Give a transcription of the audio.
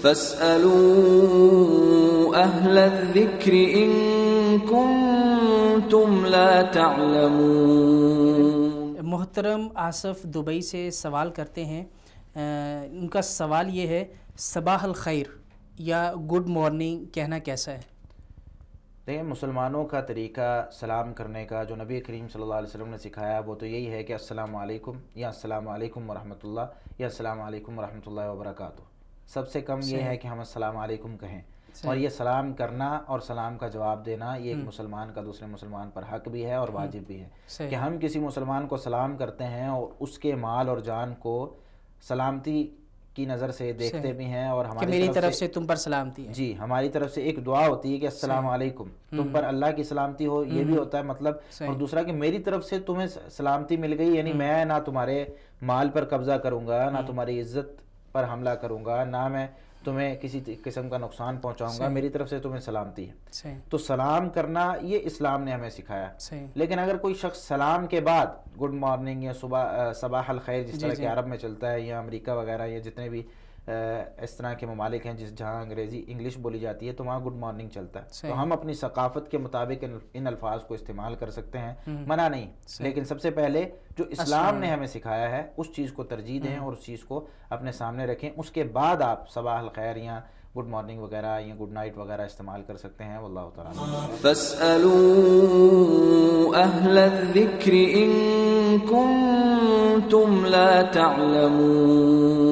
فاسألوا أهل الذكر إن كنتم لا تعلمون. محترم آصف دبئی سے سوال کرتے ہیں، ان کا سوال یہ ہے صباح الخیر یا گڈ مارننگ کہنا کیسا ہے؟ دیکھیں، مسلمانوں کا طریقہ سلام کرنے کا جو نبی کریم صلی اللہ علیہ وسلم نے سکھایا وہ تو یہی ہے کہ السلام علیکم یا السلام علیکم ورحمۃ اللہ یا السلام علیکم ورحمۃ اللہ وبرکاتہ. سب سے کم یہ ہے کہ ہم السلام علیکم کہیں، اور یہ سلام کرنا اور سلام کا جواب دینا یہ ایک مسلمان کا دوسرے مسلمان پر حق بھی ہے اور واجب بھی ہے کہ ہم کسی مسلمان کو سلام کرتے ہیں اور اس کے مال اور جان کو سلامتی کی نظر سے دیکھتے بھی ہیں، اور ہماری میری طرف سے تم پر سلامتی ہے. جی، ہماری طرف سے ایک دعا ہوتی ہے کہ السلام علیکم، تم پر اللہ کی سلامتی ہو، یہ بھی ہوتا ہے مطلب. اور دوسرا کہ میری طرف سے تمہیں سلامتی مل گئی، یعنی میں نہ تمہارے مال پر قبضہ کروں گا، نہ تمہاری عزت پر حملہ کروں گا، نہ میں تمہیں کسی قسم کا نقصان پہنچاؤں گا، میری طرف سے تمہیں سلامتی ہے. تو سلام کرنا یہ اسلام نے ہمیں سکھایا. لیکن اگر کوئی شخص سلام کے بعد گڈ مارننگ یا صباح الخیر جس طرح کہ عرب میں چلتا ہے، یا امریکہ وغیرہ یا جتنے بھی اس طرح کے ممالک ہیں جہاں انگلش بولی جاتی ہے تو وہاں گڈ مارننگ چلتا ہے، تو ہم اپنی ثقافت کے مطابق ان الفاظ کو استعمال کر سکتے ہیں، منع نہیں. لیکن سب سے پہلے جو اسلام نے ہمیں سکھایا ہے اس چیز کو ترجیح دیں اور اس چیز کو اپنے سامنے رکھیں. اس کے بعد آپ صباح الخیر یا گڈ مارننگ وغیرہ یا گڈ نائٹ وغیرہ استعمال کر سکتے ہیں. واللہ تعالیٰ. فاسألوا أهل الذكر إن كنتم لا تعلمون.